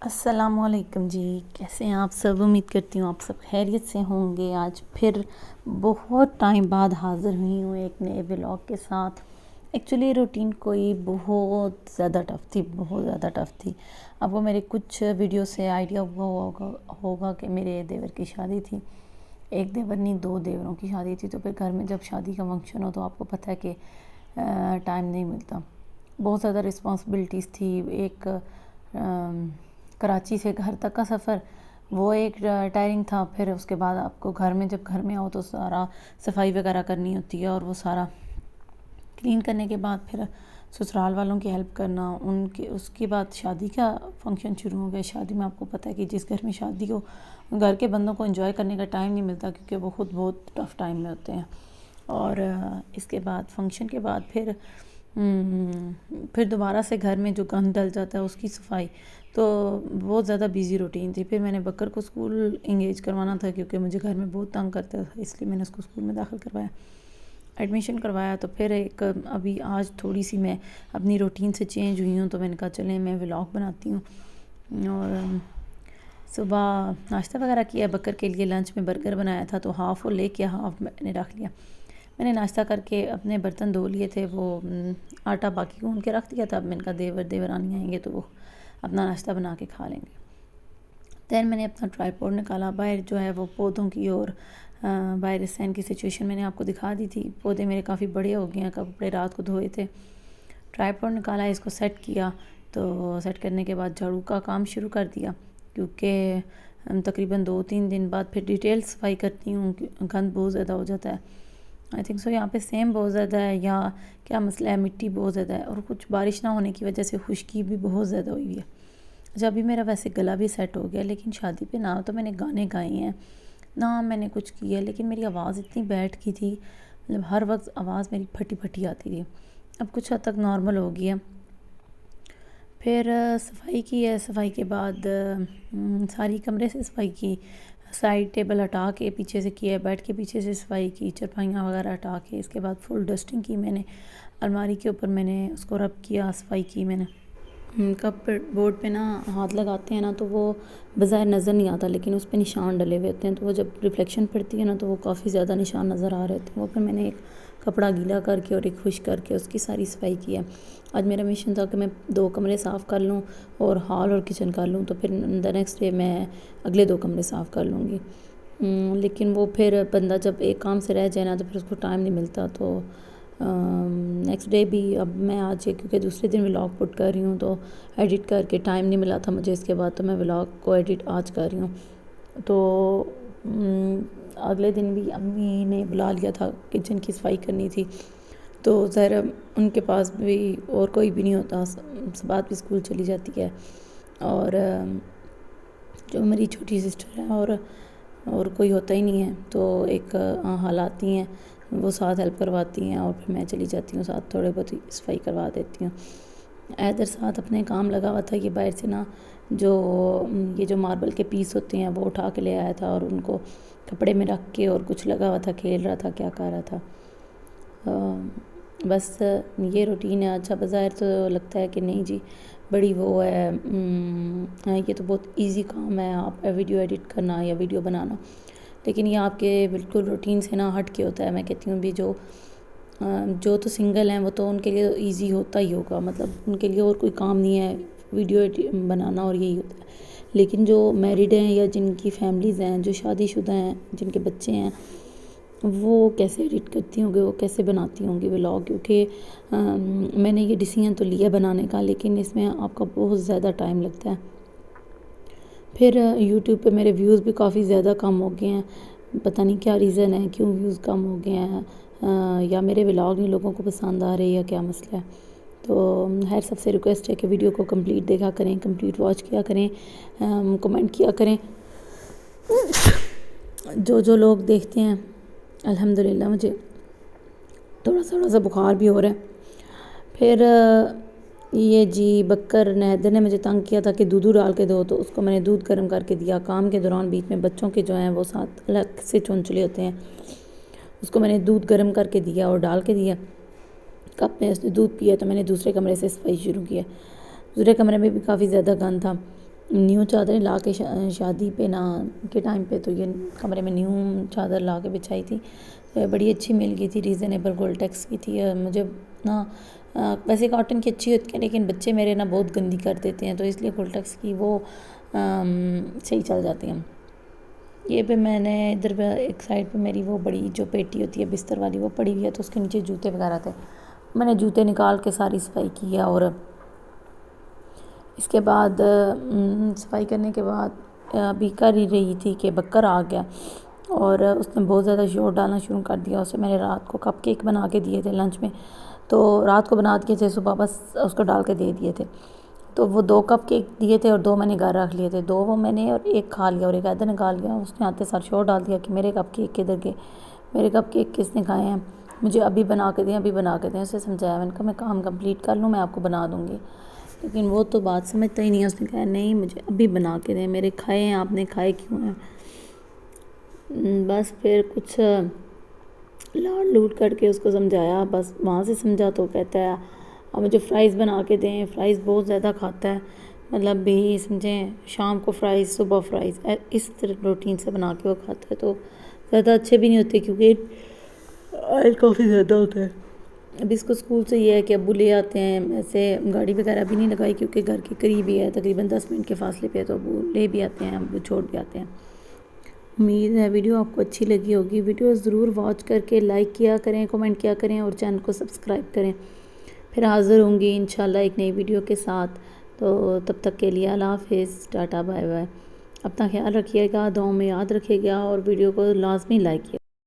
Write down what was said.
السلام علیکم جی، کیسے ہیں آپ سب؟ امید کرتی ہوں آپ سب خیریت سے ہوں گے۔ آج پھر بہت ٹائم بعد حاضر ہوئی ہوں ایک نئے ولاگ کے ساتھ۔ ایکچولی روٹین کوئی بہت زیادہ ٹف تھی۔ اب وہ میرے کچھ ویڈیو سے آئیڈیا ہوگا کہ میرے دیور کی شادی تھی۔ ایک دیور نہیں، 2 دیوروں کی شادی تھی۔ تو پھر گھر میں جب شادی کا فنکشن ہو تو آپ کو پتہ ہے کہ ٹائم نہیں ملتا۔ بہت زیادہ رسپانسبلٹیز تھی۔ ایک کراچی سے گھر تک کا سفر، وہ ایک ٹائرنگ تھا۔ پھر اس کے بعد آپ کو گھر میں آؤ تو سارا صفائی وغیرہ کرنی ہوتی ہے، اور وہ سارا کلین کرنے کے بعد پھر سسرال والوں کی ہیلپ کرنا اس کے بعد شادی کا فنکشن شروع ہو گیا۔ شادی میں آپ کو پتہ ہے کہ جس گھر میں شادی ہو، گھر کے بندوں کو انجوائے کرنے کا ٹائم نہیں ملتا، کیونکہ وہ خود بہت ٹف ٹائم میں ہوتے ہیں۔ اور اس کے بعد فنکشن کے بعد پھر دوبارہ سے گھر میں جو گند ڈل جاتا ہے اس کی صفائی، تو بہت زیادہ بیزی روٹین تھی۔ پھر میں نے بکر کو اسکول انگیج کروانا تھا، کیونکہ مجھے گھر میں بہت تنگ کرتا تھا، اس لیے میں نے اس کو اسکول میں داخل کروایا، ایڈمیشن کروایا۔ تو پھر ابھی آج تھوڑی سی میں اپنی روٹین سے چینج ہوئی ہوں، تو میں نے کہا چلیں میں ولاگ بناتی ہوں۔ اور صبح ناشتہ وغیرہ کیا بکر کے لیے، لنچ میں برگر بنایا تھا، تو ہاف وہ لے کے ہاف میں نے رکھ لیا۔ میں نے ناشتہ کر کے اپنے برتن دھو لیے تھے، وہ آٹا باقی گون کے رکھ دیا تھا۔ اب میں نے کہا دیورانی آئیں گے تو وہ اپنا ناشتہ بنا کے کھا لیں گے۔ دین میں نے اپنا ٹرائیپوڈ نکالا، باہر جو ہے وہ پودوں کی اور باہر سین کی سچویشن میں نے آپ کو دکھا دی تھی۔ پودے میرے کافی بڑے ہو گئے ہیں، کپڑے رات کو دھوئے تھے۔ ٹرائیپوڈ نکالا، اس کو سیٹ کیا، تو سیٹ کرنے کے بعد جھاڑو کا کام شروع کر دیا، کیونکہ تقریباً 2-3 دن بعد پھر ڈیٹیل صفائی کرتی ہوں، گند بہت زیادہ ہو جاتا ہے۔ آئی تھنک سو یہاں پہ سیم بہت زیادہ ہے، یا کیا مسئلہ ہے، مٹی بہت زیادہ ہے، اور کچھ بارش نہ ہونے کی وجہ سے خشکی بھی بہت زیادہ ہوئی ہے۔ اچھا، ابھی میرا ویسے گلا بھی سیٹ ہو گیا، لیکن شادی پہ نہ تو میں نے گانے گائے ہیں، نہ میں نے کچھ کیا، لیکن میری آواز اتنی بیٹھ گئی تھی، مطلب ہر وقت آواز میری پھٹی آتی تھی۔ اب کچھ حد تک نارمل ہو گیا۔ پھر صفائی کی ہے، صفائی کے بعد ساری کمرے سے صفائی کی، سائڈ ٹیبل ہٹا کے پیچھے سے کیا، بیڈ کے پیچھے سے صفائی کی، چرپائیاں وغیرہ ہٹا کے، اس کے بعد فل ڈسٹنگ کی میں نے، الماری کے اوپر میں نے اس کو رب کیا، صفائی کی میں نے۔ کپ بورڈ پہ نا ہاتھ لگاتے ہیں نا تو وہ بظاہر نظر نہیں آتا، لیکن اس پہ نشان ڈلے ہوئے ہوتے ہیں، تو وہ جب ریفلیکشن پڑتی ہے نا تو وہ کافی زیادہ نشان نظر آ رہے تھے۔ وہ پھر میں نے ایک کپڑا گیلا کر کے اور ایک خشک کر کے اس کی ساری صفائی کی ہے۔ آج میرا مشن تھا کہ میں 2 کمرے صاف کر لوں اور ہال اور کچن کر لوں، تو پھر نیکسٹ ڈے میں اگلے 2 کمرے صاف کر لوں گی۔ لیکن وہ پھر بندہ جب ایک کام سے رہ جائے نا تو پھر اس کو ٹائم نہیں ملتا، تو نیکسٹ ڈے بھی اب میں آج کیونکہ دوسرے دن ولاگ پٹ کر رہی ہوں، تو ایڈٹ کر کے ٹائم نہیں ملا تھا مجھے اس کے بعد، تو میں ولاگ کو ایڈٹ آج کر رہی ہوں۔ تو اگلے دن بھی امی نے بلا لیا تھا، کچن کی صفائی کرنی تھی، تو ظاہر ان کے پاس بھی اور کوئی بھی نہیں ہوتا، بات بھی اسکول چلی جاتی ہے، اور جو میری چھوٹی سسٹر ہے اور کوئی ہوتا ہی نہیں ہے، تو ایک حالات ہی ہیں، وہ ساتھ ہیلپ کرواتی ہیں، اور پھر میں چلی جاتی ہوں ساتھ، تھوڑے بہت صفائی کروا دیتی ہوں۔ ایدر ساتھ اپنے کام لگا ہوا تھا، یہ باہر سے نا یہ جو ماربل کے پیس ہوتے ہیں وہ اٹھا کے لے آیا تھا، اور ان کو کپڑے میں رکھ کے اور کچھ لگا ہوا تھا، کھیل رہا تھا، کیا کر رہا تھا۔ بس یہ روٹین ہے۔ اچھا، بظاہر تو لگتا ہے کہ نہیں جی بڑی وہ ہے، یہ تو بہت ایزی کام ہے، آپ ویڈیو ایڈٹ کرنا یا ویڈیو بنانا، لیکن یہ آپ کے بالکل روٹین سے نہ ہٹ کے ہوتا ہے۔ میں کہتی ہوں بھی جو تو سنگل ہیں وہ تو ان کے لیے ایزی ہوتا ہی ہوگا، مطلب ان کے لیے اور کوئی کام نہیں ہے ویڈیو بنانا، اور یہی ہوتا ہے۔ لیکن جو میریڈ ہیں یا جن کی فیملیز ہیں، جو شادی شدہ ہیں، جن کے بچے ہیں، وہ کیسے ایڈٹ کرتی ہوں گے، وہ کیسے بناتی ہوں گی ولاگ، کیونکہ میں نے یہ ڈیسیژن تو لیا بنانے کا، لیکن اس میں آپ کا بہت زیادہ ٹائم لگتا ہے۔ پھر یوٹیوب پہ میرے ویوز بھی کافی زیادہ کم ہو گئے ہیں، پتہ نہیں کیا ریزن ہے، کیوں ویوز کم ہو گئے ہیں، یا میرے ولاگ نہیں لوگوں کو پسند آ رہے یا کیا مسئلہ ہے۔ تو خیر، سب سے ریکویسٹ ہے کہ ویڈیو کو کمپلیٹ دیکھا کریں، کمپلیٹ واچ کیا کریں، کمنٹ کیا کریں۔ جو لوگ دیکھتے ہیں، الحمدللہ مجھے تھوڑا سا بخار بھی ہو رہا ہے۔ پھر یہ جی بکر حیدر نے مجھے تنگ کیا تھا کہ دودھ ڈال کے دو، تو اس کو میں نے دودھ گرم کر کے دیا۔ کام کے دوران بیچ میں بچوں کے جو ہیں وہ ساتھ الگ سے چونچلے ہوتے ہیں، اس کو میں نے دودھ گرم کر کے دیا اور ڈال کے دیا کپ میں، اس نے دودھ پیا، تو میں نے دوسرے کمرے سے صفائی شروع کیا۔ دوسرے کمرے میں بھی کافی زیادہ گند تھا، نیو چادریں لا کے شادی پہ نا کے ٹائم پہ تو یہ کمرے میں نیو چادر لا کے بچھائی تھی، تو یہ بڑی اچھی مل گئی تھی، ریزنیبل گولڈ ٹیکس کی تھی۔ اور مجھے نا ویسے کاٹن کی اچھی ہوتی ہے لیکن بچے میرے نا بہت گندی کر دیتے ہیں، تو اس لیے گولڈ ٹیکس کی وہ صحیح چل جاتی ہیں۔ یہ پہ میں نے ادھر پہ ایک سائڈ پہ میری وہ بڑی جو پیٹی ہوتی ہے بستر والی وہ پڑی ہوئی ہے، تو اس کے نیچے جوتے وغیرہ تھے، میں نے جوتے نکال کے ساری صفائی کی ہے۔ اور اس کے بعد صفائی کرنے کے بعد ابھی کر ہی رہی تھی کہ بکر آ گیا اور اس نے بہت زیادہ شور ڈالنا شروع کر دیا۔ اسے میں نے رات کو کپ کیک بنا کے دیے تھے لنچ میں، تو رات کو بنا دیے تھے، صبح بس اس کو ڈال کے دے دیے تھے، تو وہ 2 کپ کیک دیے تھے اور 2 میں نے گھر رکھ لیے تھے، 2 وہ میں نے اور 1 کھا لیا اور 1 ادھر نکال گیا۔ اس نے آتے سار شور ڈال دیا کہ میرے کپ کیک کدھر گئے، میرے کپ کیک کس نے کھائے ہیں، مجھے ابھی بنا کے دیں، ابھی بنا کے دیں۔ اسے سمجھایا، میں نے کہا میں کام کمپلیٹ کر لوں میں آپ کو بنا دوں گی، لیکن وہ تو بات سمجھتا ہی نہیں ہے۔ اس نے کہا نہیں مجھے ابھی بنا کے دیں، میرے کھائے ہیں آپ نے، کھائے کیوں ہیں۔ بس پھر کچھ لاڈ لوٹ کر کے اس کو سمجھایا، بس وہاں سے سمجھا تو کہتا ہے اب مجھے فرائز بنا کے دیں، فرائز بہت زیادہ کھاتا ہے، مطلب بھی سمجھیں شام کو فرائز صبح فرائز، اس طرح روٹین سے بنا کے وہ کھاتا ہے، تو زیادہ اچھے بھی نہیں ہوتے کیونکہ آئل کافی زیادہ ہوتا ہے۔ اب اس کو اسکول سے یہ ہے کہ ابو لے آتے ہیں، ایسے گاڑی وغیرہ بھی نہیں لگائی کیونکہ گھر کے قریب ہی ہے، تقریباً 10 منٹ کے فاصلے پہ ہے، تو ابو لے بھی آتے ہیں، ابو چھوڑ بھی آتے ہیں۔ امید ہے ویڈیو آپ کو اچھی لگی ہوگی، ویڈیو ضرور واچ کر کے لائک کیا کریں، کمنٹ کیا کریں اور چینل کو سبسکرائب کریں۔ پھر حاضر ہوں گی انشاءاللہ ایک نئی ویڈیو کے ساتھ، تو تب تک کے لیے اللہ حافظ، ٹاٹا بائے بائے۔ اپنا خیال رکھیے گا، دعاؤں میں یاد رکھیے گا اور ویڈیو کو لازمی لائک کیے۔